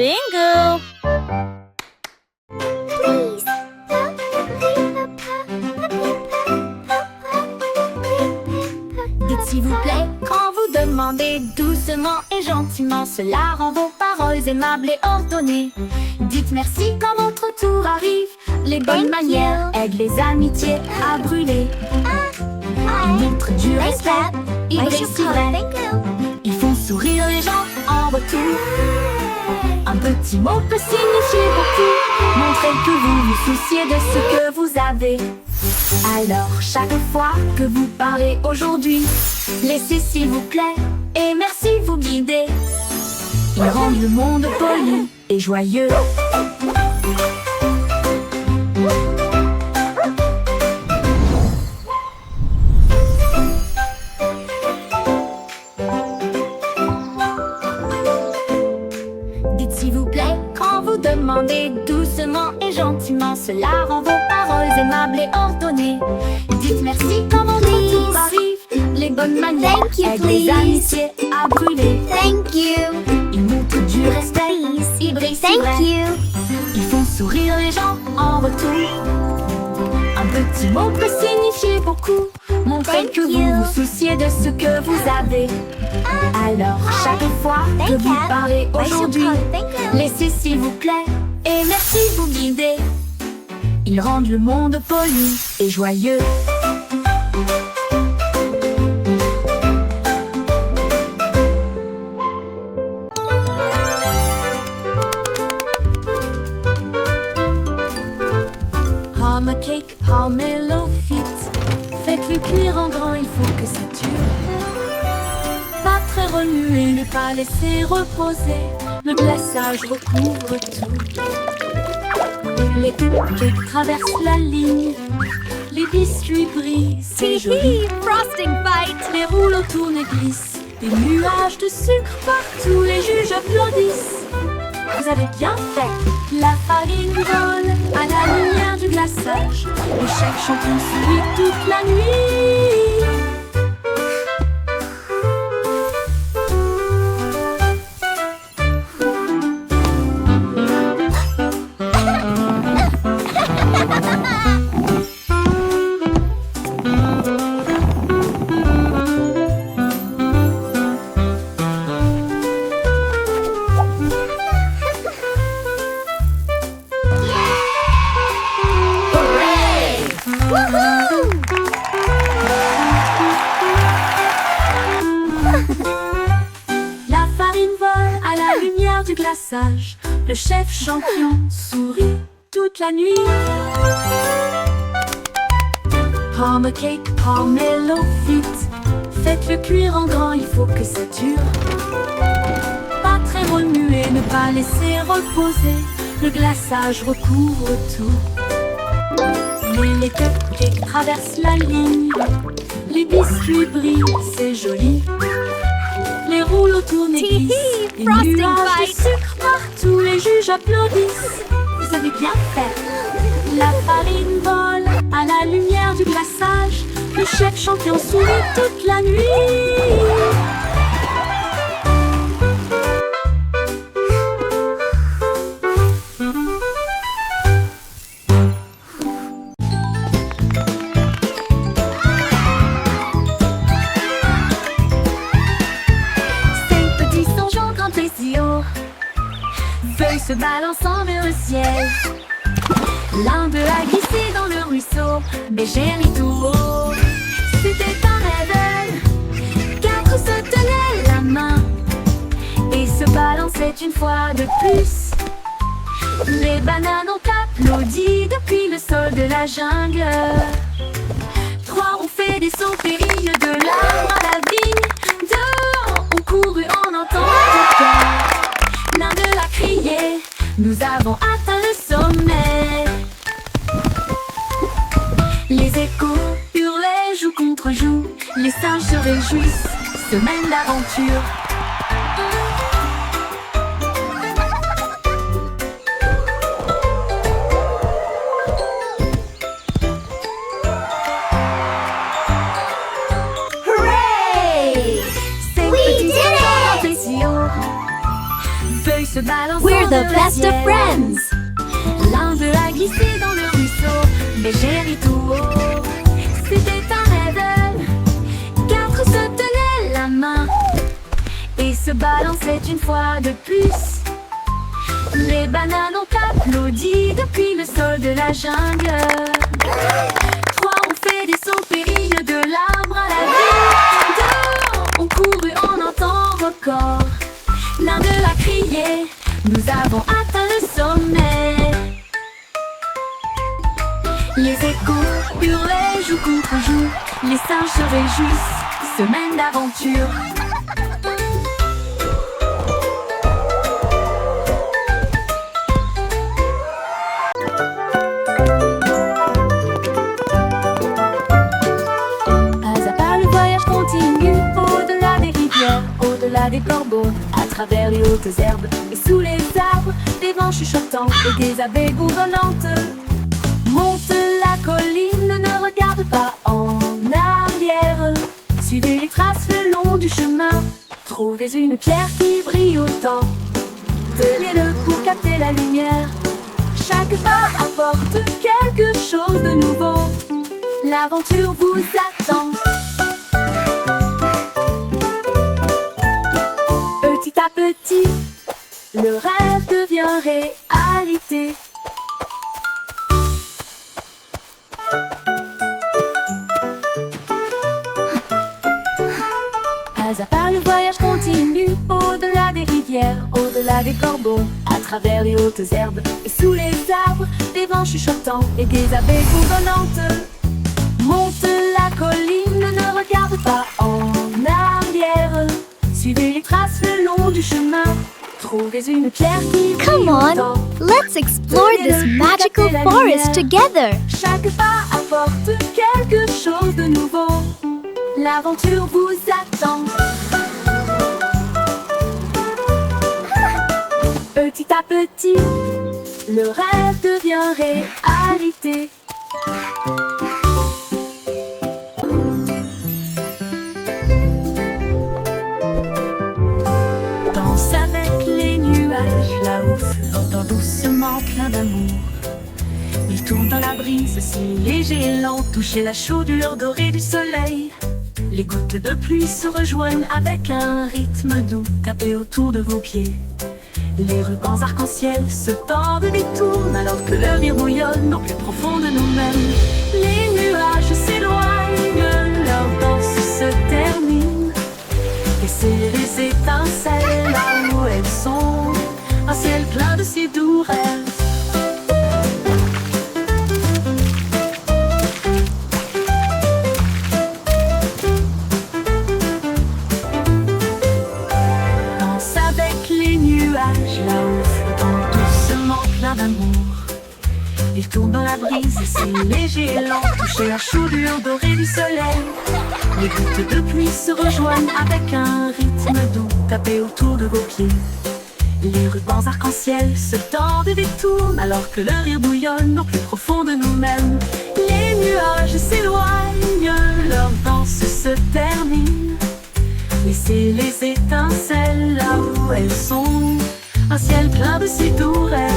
Bingo! Please. Dites s'il vous plaît quand vous demandez doucement et gentiment. Cela rend vos paroles aimables et ordonnées. Dites merci quand votre tour arrive. Les bonnes manières aident les amitiés à brûler. Ils montrent du respect, ils réussiraient. Ils font sourire les gens en retour. Un petit mot peut signifier beaucoup. Montrez que vous vous souciez de ce que vous avez. Alors chaque fois que vous parlez aujourd'hui, laissez s'il vous plaît et merci vous guider. Ils rendent le monde poli et joyeux. Dites s'il vous plaît quand vous demandez doucement et gentiment. Cela rend vos paroles aimables et ordonnées. Dites merci quand votre tour arrive. Les bonnes manières aident les amitiés à brûler. Thank you. Ils montrent du respect, ils brisent Thank you. Ils font sourire les gens en retour. Un petit mot peut signifier beaucoup. Montrez Thank que vous you. vous souciez de ce que vous avez. Alors chaque fois que Thank vous you. parlez I should aujourd'hui, call it. Thank you. laissez s'il vous plaît et merci vous guider. Ils rendent le monde poli et joyeux. How my cake, how mellow fit. Faites-le cuire en grand, il faut que ça dure. Pas très remuer, ne pas laisser reposer. Le glaçage recouvre tout. Les cupcakes traversent la ligne. Les biscuits brillent, c'est joli. Frosting fight. Les rouleaux tournent et glissent. Des nuages de sucre partout, les juges applaudissent. Vous avez bien fait. La farine vole à la lumière du glaçage. Le chef champion sourit toute la nuit. La farine vole à la lumière du glaçage. Le chef champion sourit toute la nuit. Pomme cake, pomelo fit. Faites-le cuire en grand, il faut que ça dure. Pas très remuer, ne pas laisser reposer. Le glaçage recouvre tout. Mais les cupcakes traversent la ligne. Les biscuits brillent, c'est joli. Les rouleaux tournent et glissent. Des Frosting nuages de fight. sucre partout, les juges applaudissent. Vous avez bien fait. La farine vole à la lumière du glaçage. Le chef champion sourit toute la nuit. Ces petits songeons grands et si haut, feuilles se balançant vers le ciel. L'un d'eux a glissé dans le ruisseau, mais j'ai ri tout haut. C'était un rêve, quatre se tenaient la main et se balançaient une fois de plus. Les bananes ont applaudi depuis le sol de la jungle. Trois ont fait des sauts périlleux de l'arbre à la vigne. Deux ont couru en entendant le cœur. L'un d'eux a crié, nous avons atteint le sommet. Les échos hurlaient joue contre joue. Les singes se réjouissent, semaine d'aventure. feuilles se balançant We're the de la best of bière. friends. L'un d'eux a glissé dans le ruisseau, mais j'ai ri tout haut. C'était un rêve, 4 se tenaient la main et se balançaient une fois de plus. Les bananes ont applaudi depuis le sol de la jungle. 3 ont fait des sauts périlleux de l'arbre à la vie. 2 ont couru en un temps record. L'un d'eux a crié, nous avons atteint le sommet. Les échos hurlaient jour contre jour. Les singes se réjouissent, semaine d'aventure. Pas à pas le voyage continue, au-delà des rivières, au-delà des corbeaux, à travers les hautes herbes et sous les arbres, des vents chuchotants et des abeilles bourdonnantes. Monte la colline, ne regarde pas en arrière. Suivez les traces le long du chemin. Trouvez une pierre qui brille autant. Tenez-le pour capter la lumière. Chaque pas apporte quelque chose de nouveau. L'aventure vous attend. Petit à petit, le rêve devient réalité. Pas à pas le voyage continue, au-delà des rivières, au-delà des corbeaux, à travers les hautes herbes et sous les arbres, des vents chuchotants et des abeilles bourdonnantes. Monte la colline, ne regarde pas en arrière. Suivez les traces le long du chemin. Trouvez une pierre qui brille Come on, autant. let's explore this magical forest together. Chaque pas apporte quelque chose de nouveau. L'aventure vous attend. Petit à petit, le rêve devient réalité. Danse avec les nuages, là-haut flottant doucement plein d'amour. Il tourne dans la brise, si léger et lent, toucher la chaudure dorée du soleil. Les gouttes de pluie se rejoignent avec un rythme doux, tapé autour de vos pieds. Les rubans arc-en-ciel se tordent et détournent alors que le rire bouillonne au plus profond de nous-mêmes. Les nuages s'éloignent, leur danse se termine. Et c'est les étincelles là où elles sont, un ciel plein de si doux rêves. Là-haut, flottant doucement plein d'amour. Il tourne dans la brise, si léger et lent, toucher la chaudure dorée du soleil. Les gouttes de pluie se rejoignent avec un rythme doux, tapé autour de vos pieds. Les rubans arc-en-ciel se tordent et détournent alors que le rire bouillonne au plus profond de nous-mêmes. Les nuages s'éloignent, leur danse se termine. Laissez les étincelles là où elles sont, un ciel plein de si doux rêves.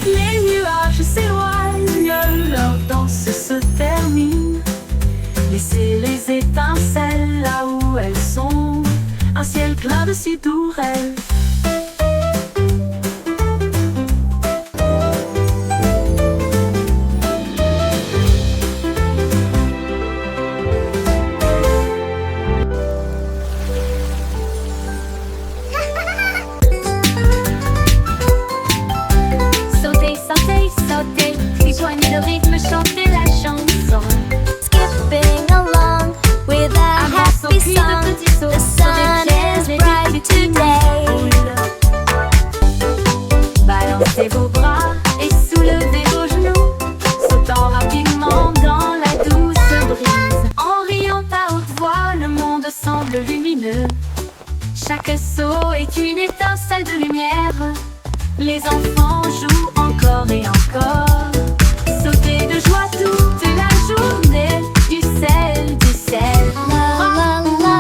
Les nuages s'éloignent, leur danse se termine. Laissez les étincelles là où elles sont, un ciel plein de si doux rêves. Rejoignez le rythme, chantez la chanson. Skipping along with a happy song. The sun is bright today. Balancez vos bras et soulevez vos genoux, sautant rapidement dans la douce brise. En riant à haute voix, le monde semble lumineux. Chaque saut est une étincelle de lumière. Les enfants jouent encore et encore. Sautez de joie toute la journée, du sel, du sel. La la la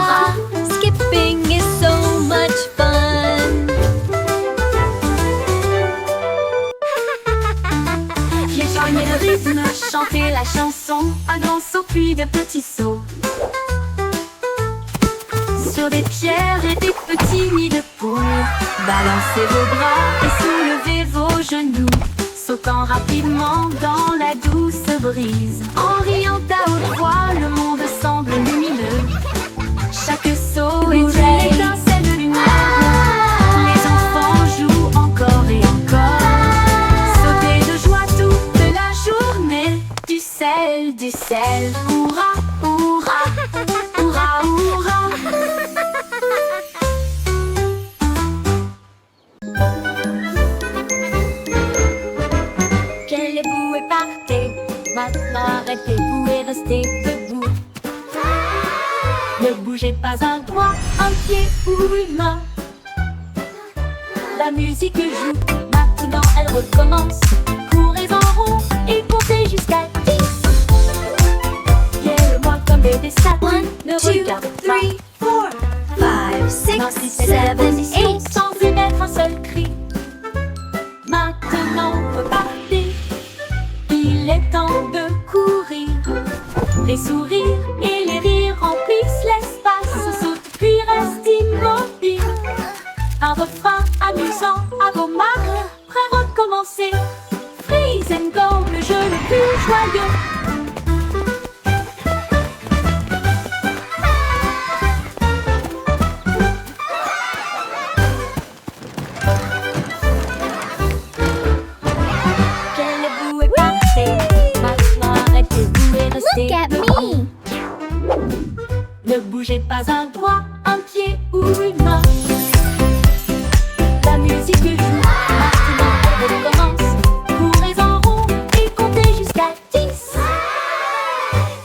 puis de petits sauts sur des pierres et des petits nids de poules. Balancez vos bras et soulevez vos genoux, sautant rapidement dans la douce brise. En riant à haute voix, le monde semble lumineux. Chaque saut est une étincelle de lumière. Les enfants jouent encore et encore, sauter de joie toute la journée. Du sel, hurrah, hurrah, hurrah, hurrah. Quelle est bouée partez, maintenant arrêtez-vous et restez debout. Ne bougez pas un doigt, un pied ou une main. La musique joue, maintenant elle recommence. Courez en rond et comptez jusqu'à 10. Viens-le-moi comme des statues, ne regarde pas. 4, 5, 6, 7, 8. Sans émettre un seul cri. Maintenant repartez, il est temps de courir. Les sourires et les rires remplissent l'espace. Saute puis reste immobile. Un refrain amusant à vos marques, prêt à recommencer. Freeze and go, le jeu le plus joyeux. Quelle boue est partie, maintenant arrêtez-vous et restez Look at debout. me. Ne bougez pas un doigt, un pied ou une main. La musique joue, maintenant elle recommence. Courez en rond et comptez jusqu'à 10.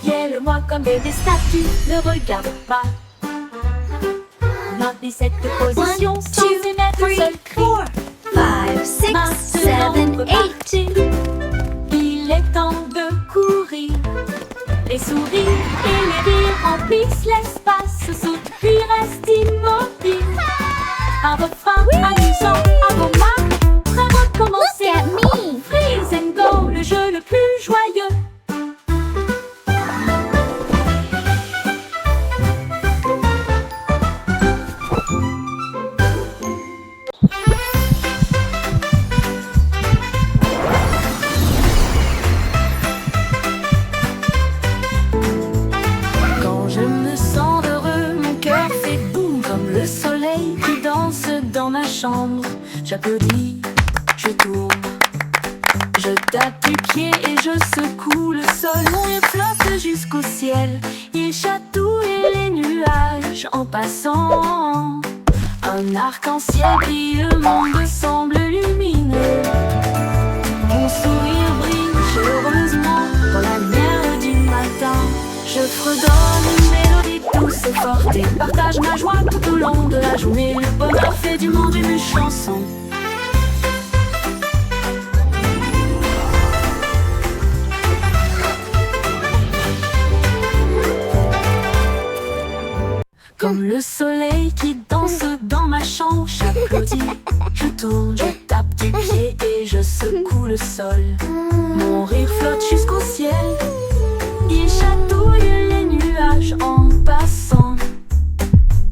Viens-le-moi comme des statues, ne regarde pas. Maintenez cette position sans émettre un seul cri. 5, 6, 7, Maintenant 8. repartez, il est temps de courir. Les sourires et les rires remplissent l'espace. Saute puis reste immobile. Un refrain amusant à vos marques, prêt à recommencer. Look at me. Freeze and go, le jeu le plus joyeux. Quand je me sens heureux, mon cœur fait boum comme le soleil qui danse dans ma chambre. J'applaudis, je tourne, je tape du pied et je secoue le sol. Mon rire flotte jusqu'au ciel, il chatouille les nuages en passant. Un arc-en-ciel brille, le monde semble lumineux. Mon sourire brille chaleureusement dans la lumière du matin. Je fredonne une mélodie douce et forte et partage ma joie tout au long de la journée. Le bonheur fait du monde une chanson. Comme le soleil qui danse dans ma chambre, j'applaudis, je tourne, je tape du pied et je secoue le sol. Mon rire flotte jusqu'au ciel, il chatouille les nuages en passant.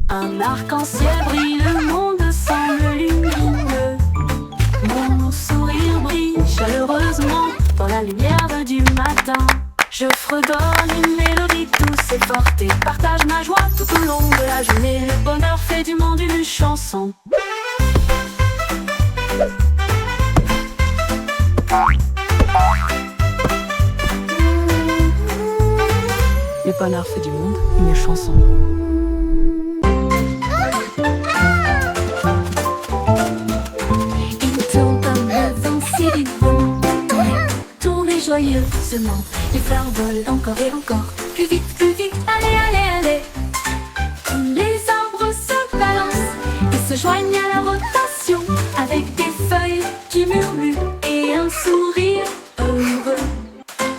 Un arc-en-ciel brille, le monde semble lumineux. Mon sourire brille chaleureusement dans la lumière du matin. Je fredonne une mélodie douce et forte et partage ma joie tout au long de la journée. Le bonheur fait du monde une chanson. Le bonheur fait du monde une chanson. Il tourne comme le vent, c'est du vent. Tournez joyeusement. Les fleurs volent encore et encore. Plus vite, allez, allez, allez. Les arbres se balancent et se joignent à la rotation, avec des feuilles qui murmurent et un sourire heureux.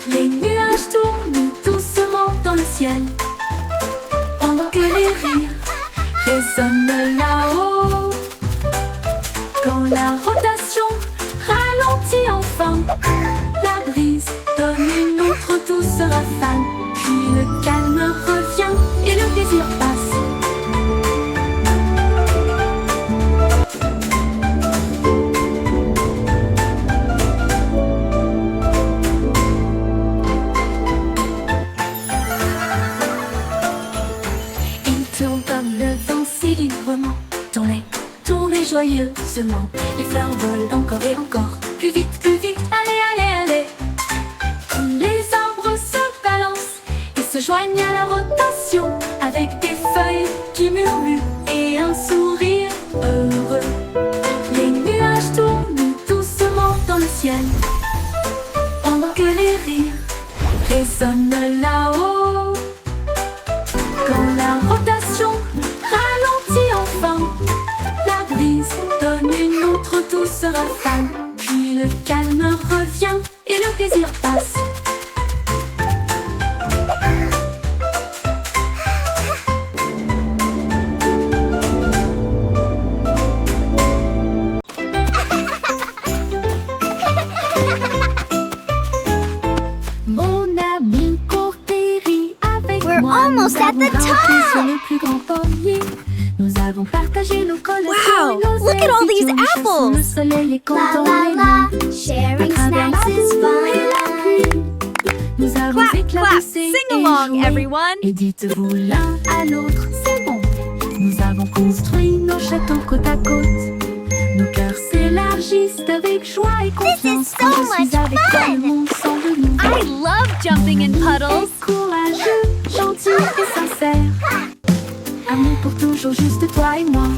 Les nuages tournent doucement dans le ciel, pendant que les rires résonnent là-haut. Quand la rotation ralentit enfin, la brise donne une autre douce rafale, puis joyeusement. Les fleurs volent encore et encore. Plus vite, allez, allez, allez. Les arbres se balancent et se joignent à la rotation, avec des feuilles qui murmurent et un sourire heureux. Les nuages tournent doucement dans le ciel, pendant que les rires résonnent là-haut. Quand la rotation ralentit enfin, la brise donne une autre douce rafale. Puis le calme revient et le plaisir passe. Mon ami court et rit avec We're moi. almost Nous at avons the grimpé sur top. le plus grand pommier. Nous avons partagé nos collations. Wow, et nos look at all these études. Nous chassons apples. le soleil et La comptons la les la, nuits. sharing À travers la snacks is boue et la fun. pluie, nous avons Clap, clap, éclaboussé sing et along, joué. everyone. Et dites-vous l'un à l'autre, c'est bon. Nous avons construit nos châteaux côte à côte. Nos cœurs s'élargissent avec joie et confiance. so Quand je suis much avec toi, fun. le monde semble nouveau. I love jumping in puddles. Courageux, gentil et sincère. Amour pour toujours, juste toi et moi.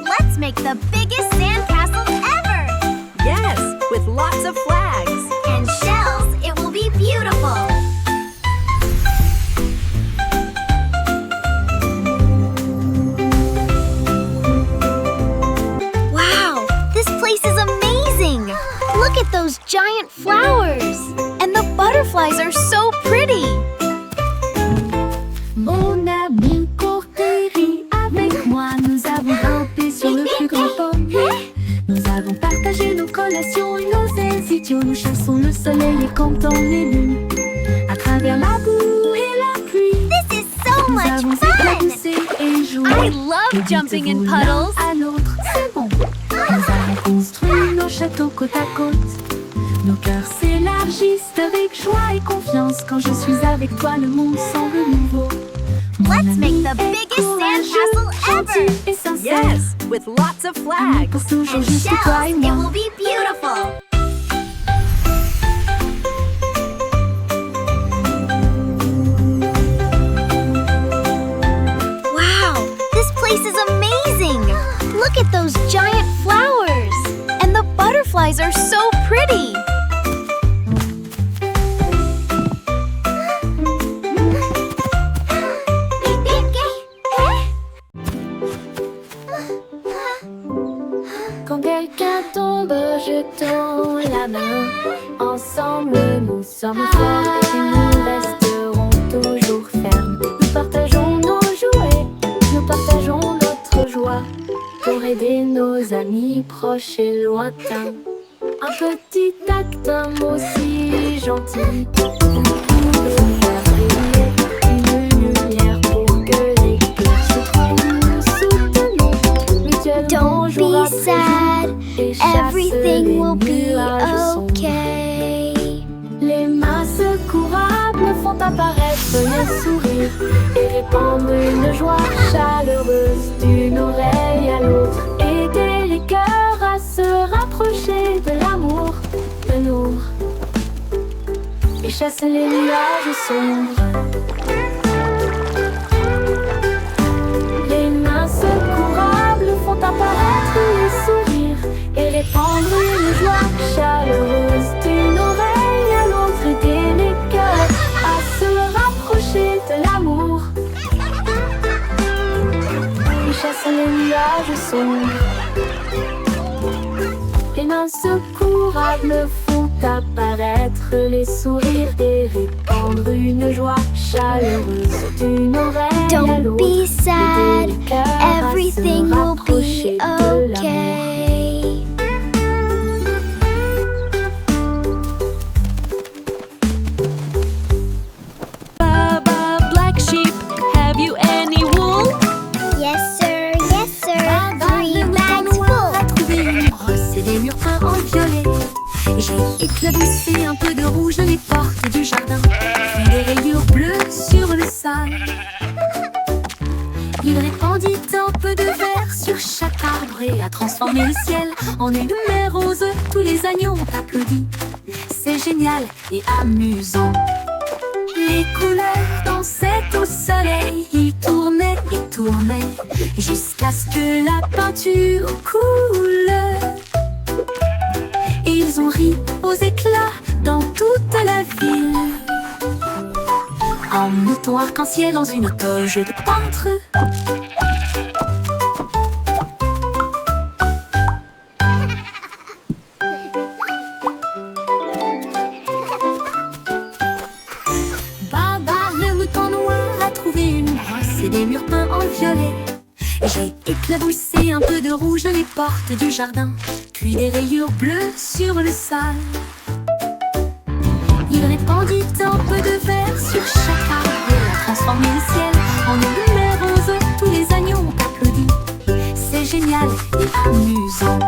Let's make the biggest sandcastle ever. Yes, with lots of flags. And shells, it will be beautiful. Wow, this place is amazing. Look at those giant flowers. And the butterflies are so pretty. Mon ami court et rit avec moi. Nous avons grimpé sur le plus grand pommier. Nous avons partagé nos collations et nos hésitions. Nous chassons le soleil et comptons les lunes. À travers la boue et la pluie, This is so nous much avons fun. éclaboussé et joué. I Et love jumping in dites-vous l'un puddles. à l'autre, c'est bon. Nous avons construit nos châteaux côte à côte. Nos cœurs s'élargissent avec joie et confiance. Quand je suis avec toi, le monde semble nouveau. Mon Let's make ami the est biggest courageux, sandcastle gentil ever. et sincère. Yes, with lots of Amour pour flags. toujours, And juste toi et shells, it moi. will be beautiful. Wow, this place is amazing. Look at those giant flowers. And the butterflies are so pretty. Quand quelqu'un tombe, jetons la main. Ensemble, nous sommes forts et nous resterons toujours fermes. Nous partageons nos jouets, nous partageons notre joie pour aider nos amis proches et lointains. Un petit acte, un mot si gentil. Vous pouvez faire briller une lumière pour que les cœurs se trouvent. Nous soutenons mutuellement Don't jour be après jour. sad. Et chasse Everything les will be nuages sombres. okay. Les mains secourables font apparaître les sourires et répandent une joie chaleureuse d'une oreille à l'autre. Aider les cœurs à se rapprocher de l'amour, de nous, et chasse les nuages sombres. Les mains secourables font apparaître les sourires et répandre une joie chaleureuse d'une oreille à l'autre. Aider les cœurs à se rapprocher de l'amour et chasse les nuages sombres. Les mains secourables font apparaître les sourires et répandre une joie chaleureuse d'une oreille à Don't l'autre. be sad. Aider les cœurs à se Everything will rapprocher be de l'amour. okay. Baba, black sheep, have you any wool? Yes, sir. Yes, sir. Baba, 3 le bags mouton noir a full. trouvé une brosse et des murs peints en violet. Et j'ai éclaboussé un peu de rouge les portes du jardin. Puis des rayures bleues sur le sol. Il répandit un peu de verre sur chaque arbre et a transformé le ciel en une mer rose. Tous les agneaux ont applaudi. C'est génial et amusant. Les couleurs dansaient au soleil. Ils tournaient et tournaient jusqu'à ce que la peinture coule. Ils ont ri aux éclats dans toute la ville, en mouton arc-en-ciel dans une toge de peintre. Baba, le mouton noir, a trouvé une brosse et des murs peints en violet. J'ai éclaboussé un peu de rouge les portes du jardin, puis des rayures bleues sur le sol. Il répandit un peu de verre sur chaque arbre et a transformé le ciel en une mer rose. Tous les agneaux ont applaudi. C'est génial et amusant.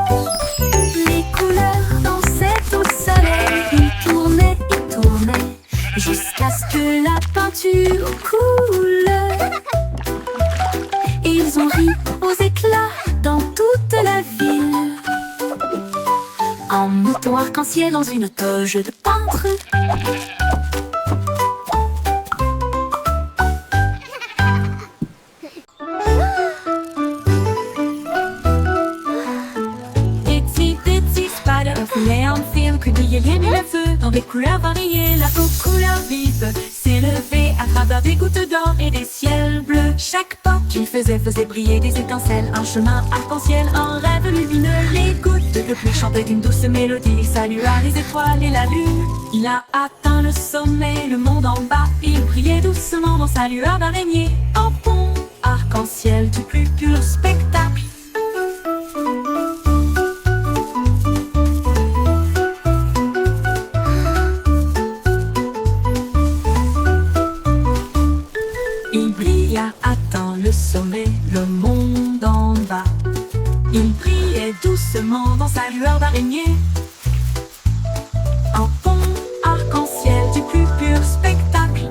Les couleurs dansaient au soleil. Ils tournaient et tournaient jusqu'à ce que la peinture coule. Ils ont ri aux éclats dans toute la ville, en mouton arc-en-ciel dans une toge de peintre. Itsy bitsy spider voulait enfin que brillait le feu dans des couleurs variées. La couleur vive s'est levée à travers des gouttes d'or et des ciels bleus. Chaque pas qu'il faisait briller des étincelles, un chemin arc-en-ciel, un rêve lumineux. Les gouttes de pluie chantaient une douce mélodie. Il salua les étoiles et la lune. Il a atteint le sommet, le monde en bas. Il brillait doucement dans sa lueur d'araignée. Un pont arc-en-ciel du plus pur spectacle. Il brille a atteint le sommet, le monde en bas. Il brillait doucement dans sa lueur d'araignée. Un pont arc-en-ciel du plus pur spectacle.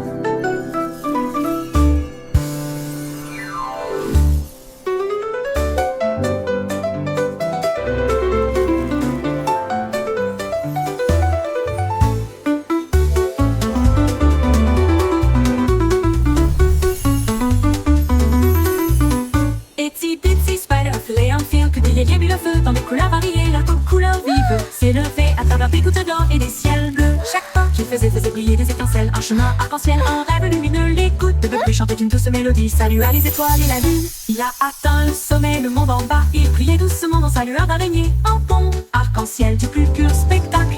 Itsy bitsy spider voulait enfin que brillait bien le feu dans des couleurs variées. La couleur vive s'est levée à travers des gouttes d'or et des ciels bleus. Chaque pas qu'il faisait briller des étincelles, un chemin arc-en-ciel, un rêve lumineux. Les gouttes de pluie chantaient une douce mélodie. Salua les étoiles et la lune. Il a atteint le sommet, le monde en bas. Il brillait doucement dans sa lueur d'araignée. Un pont arc-en-ciel du plus pur spectacle.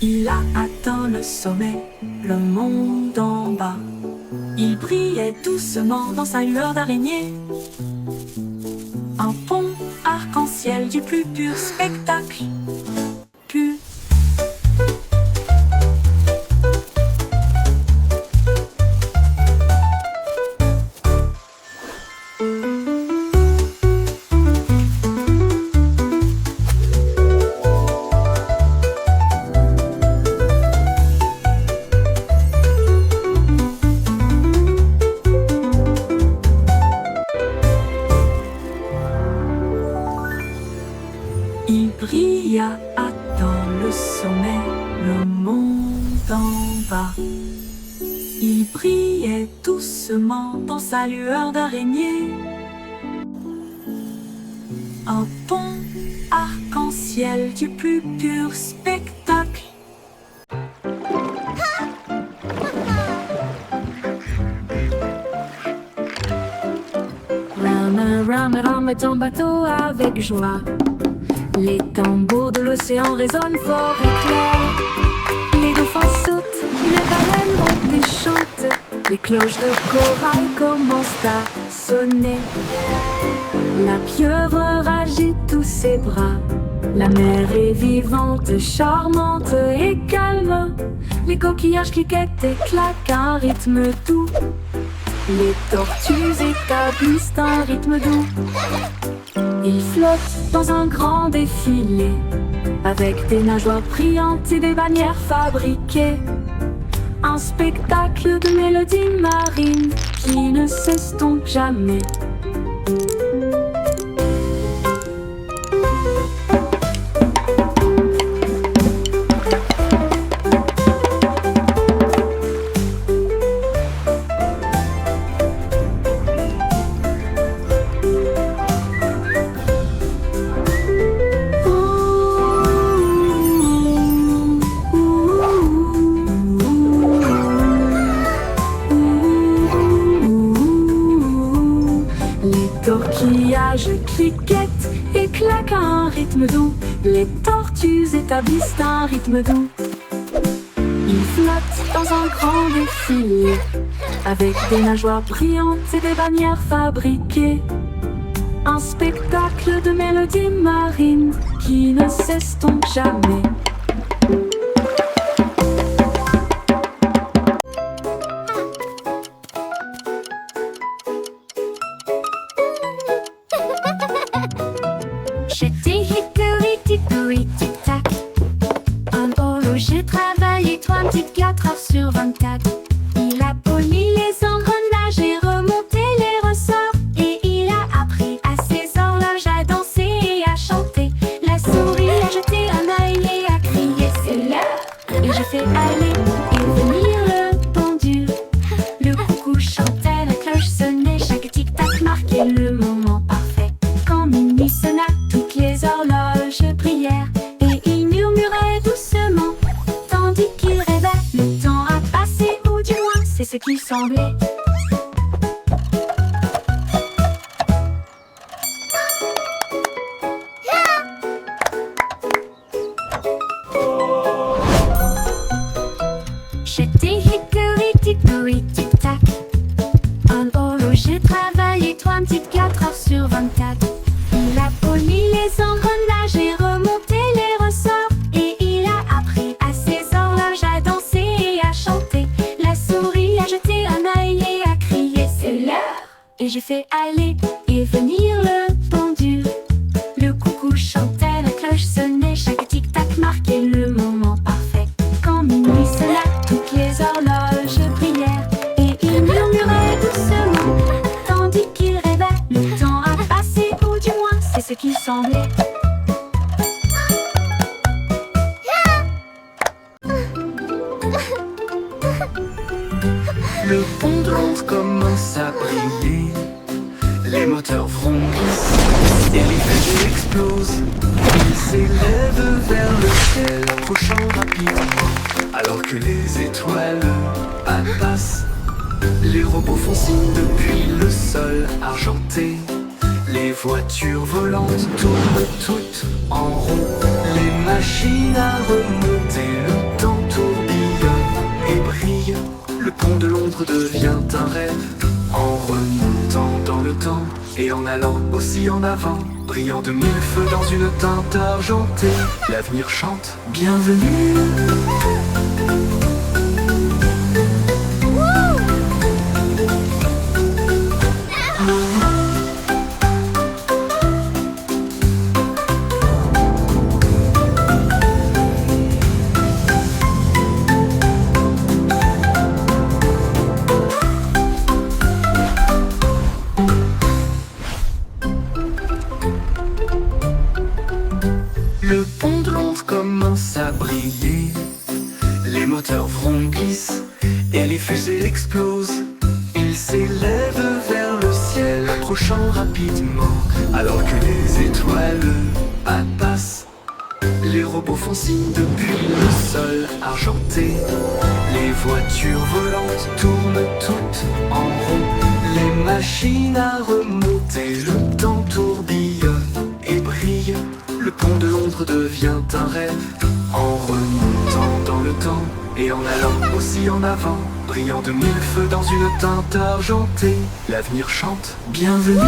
Il a atteint le sommet, le monde en bas. Il brillait doucement dans sa lueur d'araignée. Un pont arc-en-ciel du plus pur spectacle. Pur. Il brilla atteint le sommet, le monde en bas. Il brillait doucement dans sa lueur d'araignée. Un pont arc-en-ciel du plus pur spectacle. Rame ton bateau avec joie. Les tambours de l'océan résonnent fort et clair. Les dauphins sautent, les baleines montent et chantent. Les cloches de corail commencent à sonner. La pieuvre agite tous ses bras. La mer est vivante, charmante et calme. Les coquillages cliquettent et claquent un rythme doux. Les tortues établissent un rythme doux. Ils flottent dans un grand défilé. avec des nageoires brillantes et des bannières fabriquées. Un spectacle de mélodies marines qui ne s'estompe jamais. Torquillages cliquettent et claquent à un rythme doux. Les tortues établissent un rythme doux. Ils flottent dans un grand défilé avec des nageoires brillantes et des bannières fabriquées. Un spectacle de mélodies marines qui ne s'estompe jamais. J'étais hickory dickory tic tac. Un horloger travaillait 24 heures sur 24. Il a poli les engrenages et remonté les ressorts. Et il a appris à ses horloges à danser et à chanter. La souris a jeté un œil et a crié c'est l'heure. Et j'ai fait aller et venir le pendule. Le coucou chantait, la cloche sonnait, chaque tic-tac marquait le moment parfait. Quand minuit sonna, toutes les horloges brillèrent et il murmurait doucement, tandis qu'il rêvait. Le temps a passé, ou du moins c'est ce qu'il semblait. J'étais hickory dickory tic tac. Un horloger travaillait 24 heures sur 24. Il a poli les engrenages et remonté les ressorts. Et il a appris à ses horloges à danser et à chanter. La souris a jeté un œil et a crié c'est l'heure. Et j'ai fait aller et venir le pendule. Le coucou chantait, la cloche sonnait, chaque tic-tac marquait le moment parfait. Quand minuit sonna, toutes les horloges brillèrent et il murmurait doucement, tandis qu'il rêvait. Le temps a passé, ou du moins c'est ce qu'il semblait. Le pont de Londres commence à briller. Les moteurs vrombissent et les fusées explosent. Ils s'élèvent vers le ciel, approchant rapidement. Alors que les étoiles passent, les robots font signe depuis le sol argenté. Les voitures volantes tournent toutes en rond. Les machines à remonter, le temps tourbillonne et brille. Le pont de Londres devient un rêve en remontant dans le temps et en allant aussi en avant, brillant de mille feux dans une teinte argentée. L'avenir chante, bienvenue. Le pont de Londres commence à briller. Les moteurs vrombissent et les fusées explosent. Ils s'élèvent vers le ciel, approchant rapidement. Alors que les étoiles passent, les robots font signe depuis le sol argenté. Les voitures volantes tournent toutes en rond. Les machines à remonter, le temps tourbillonne et brille. Le pont de Londres devient un rêve en remontant dans le temps et en allant aussi en avant, brillant de mille feux dans une teinte argentée. L'avenir chante, bienvenue.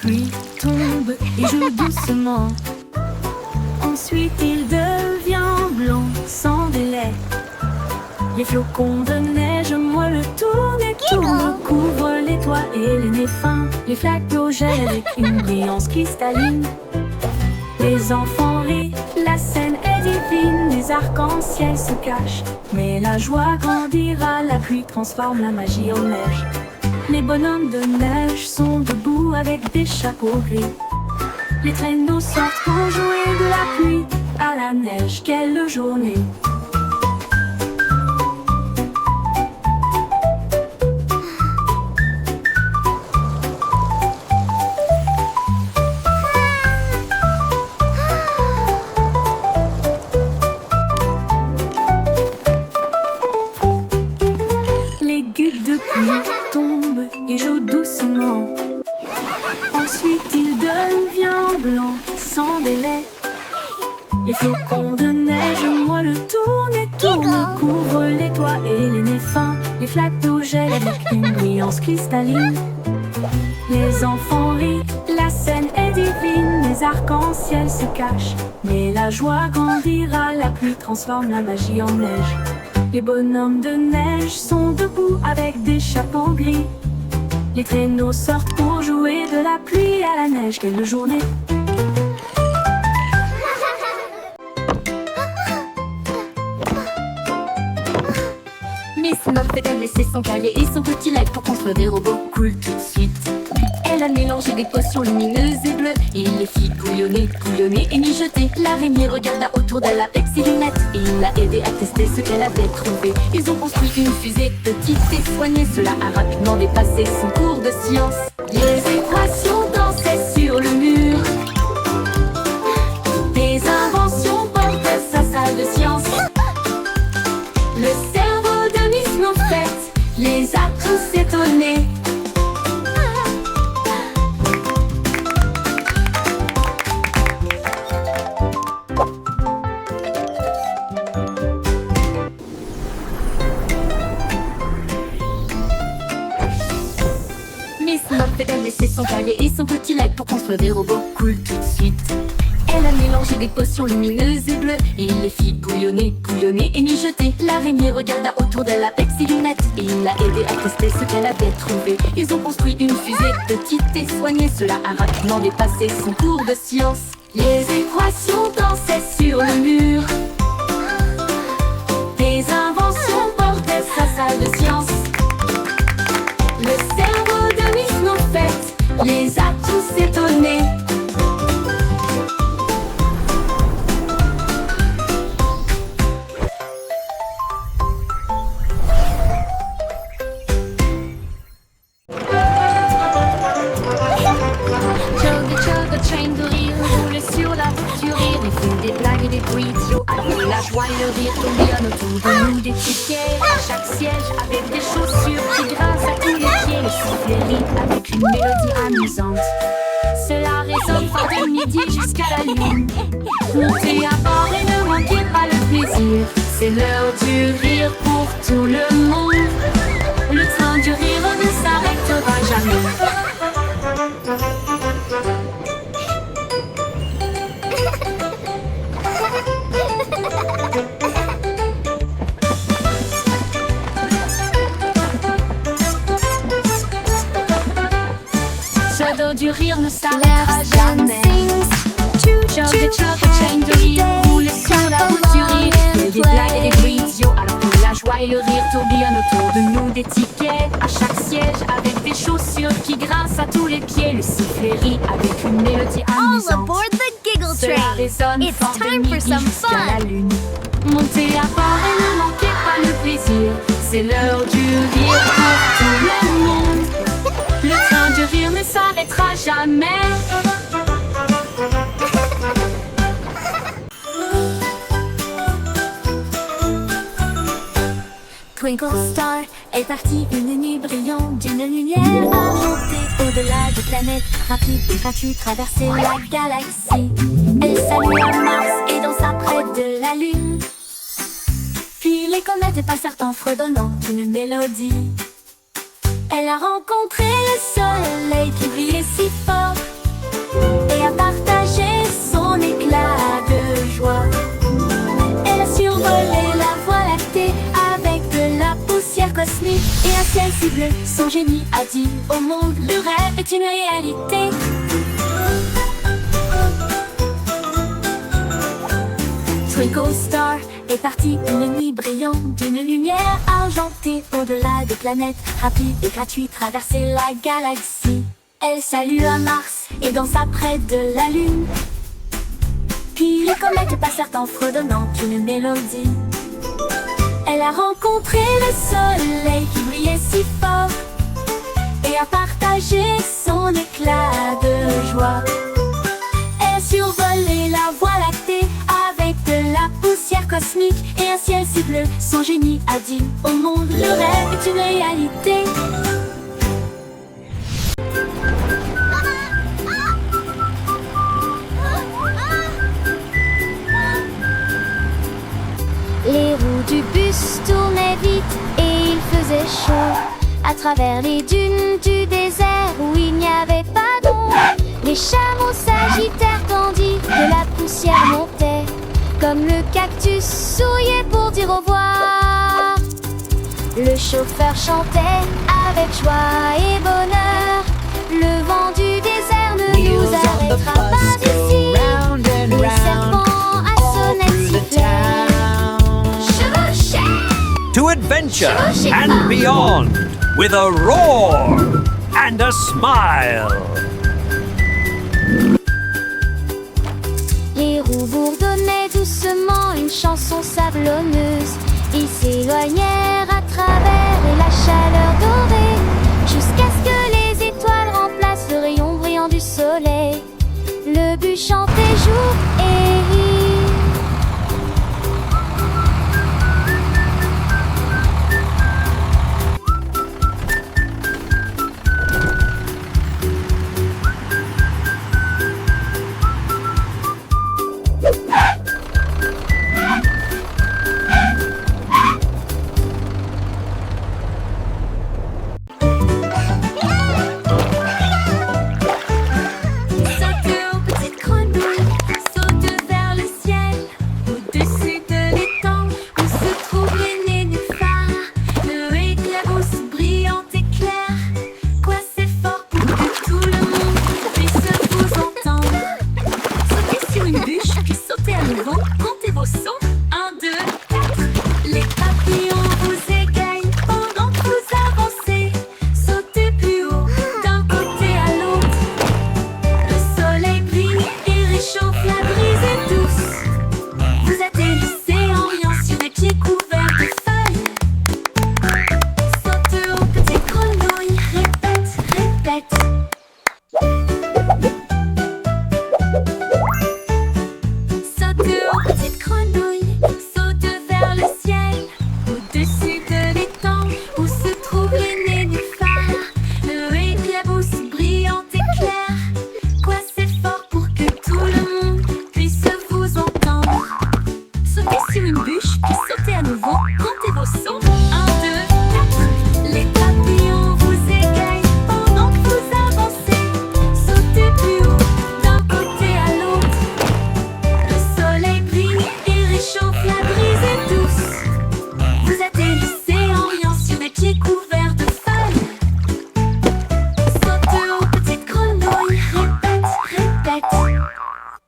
pluie tombe et joue doucement. Ensuite il devient blanc sans délai. Les flocons de neige moelleux tournent et tournent, couvrent les toits et les nez fins. Les flaques d'eau gèlent avec une brillance cristalline. Les enfants rient, la scène est divine. Les arcs-en-ciel se cachent, mais la joie grandira. La pluie transforme la magie en neige. Les bonhommes de neige sont debout avec des chapeaux gris. Les traîneaux sortent pour jouer de la pluie à la neige. Quelle journée! Les gouttes de pluie tombent et jouent doucement. Ensuite il devient blanc sans délai. Les flocons de neige moelleux tournent et tournent, couvrent les toits et les nez fins. Les flaques d'eau gèlent avec une brillance cristalline. Les enfants rient, la scène est divine. Les arcs-en-ciel se cachent, mais la joie grandira. La pluie transforme la magie en neige. Les bonhommes de neige sont debout avec des chapeaux gris. Les traîneaux sortent pour jouer de la pluie à la neige. Quelle journée! Miss Muffet a laissé son cahier et son petit light pour construire des robots cool tout de suite. Elle a mélangé des potions lumineuses et bleues et il les fit bouillonner, bouillonner et mijoter. L'araignée regarda autour d'elle avec ses lunettes et il l'a aidé à tester ce qu'elle avait trouvé. Ils ont construit une fusée petite et soignée. Cela a rapidement dépassé son cours de science. Les équations dansaient sur le mur. Des inventions portaient sa salle de science. Le cerveau de Miss Muffet les a tous étonnés. Miss Muffet a laissé son cahier et son petit light pour construire des robots cool tout de suite. Elle a mélangé des potions lumineuses et bleues et il les fit bouillonner, bouillonner et mijoter. L'araignée regarda autour d'elle avec ses lunettes et il l'a aidé à tester ce qu'elle avait trouvé. Ils ont construit une fusée petite et soignée. Cela a rapidement dépassé son cours de science. Les équations dansaient sur le mur. Des inventions portaient sa salle de science. Le cerveau de Miss Muffet les a tous étonnés. Train de rire, roule sur la voiture, il fait des blagues et des bruits idiots. Alors la joie et le rire tourbillonnent autour de nous. Des tickets à chaque siège avec des chaussures qui grincent à tous les pieds. Le sifflet avec une mélodie amusante. Cela résonne fort de midi jusqu'à la lune. Montez à bord et ne manquez pas le plaisir. C'est l'heure du rire pour tout le monde. Le train du rire ne s'arrêtera jamais. Ce dos du rire ne s'arrêtera jamais. Chug et chug, chaîne de rire, roule sur la route du rire. Il y a des blagues et des bruits idiots, alors que la joie et le rire tourbillonnent autour de nous. Des tickets à chaque siège avec des chaussures qui grincent à tous les pieds. Le sifflet rit avec une mélodie All amusante. aboard the Giggle Cela Train! résonne It's fort de time for midi some jusqu'à la fun! lune. Montez à bord et ne manquez pas le plaisir. C'est l'heure du rire pour tout le monde. Le train du rire ne s'arrêtera jamais. Twinkle Star est partie une nuit brillante d'une lumière argentée. Au-delà des planètes, rapide et gratuit, traverser la galaxie. Elle salua Mars et dansa près de la Lune. Puis les comètes passèrent en fredonnant une mélodie. Elle a rencontré le soleil qui brillait si fort. et un ciel si bleu. Son génie a dit au monde, le rêve est une réalité. Twinkle Star est parti une nuit brillante, d'une lumière argentée au-delà des planètes, rapide et gratuit, traverser la galaxie. Elle salua Mars et dansa près de la Lune. Puis les comètes passèrent en fredonnant une mélodie. Elle a rencontré le soleil qui brillait si fort et a partagé son éclat de joie. Elle survolait la voie lactée avec de la poussière cosmique et un ciel si bleu. Son génie a dit au monde, le rêve est une réalité. Les roues du bus tournaient vite et il faisait chaud. À travers les dunes du désert où il n'y avait pas d'ombre, les chameaux s'agitèrent tandis que la poussière montait. Comme le cactus souriait pour dire au revoir. Le chauffeur chantait avec joie et bonheur. Le vent du désert ne nous arrêtera pas ici. Les serpents à sonnette sifflaient. To adventure and beyond with a roar and a smile. Les roues bourdonnaient doucement une chanson sablonneuse. Ils s'éloignèrent à travers la chaleur dorée, jusqu'à ce que les étoiles remplacent le rayon brillant du soleil. Le bus chantait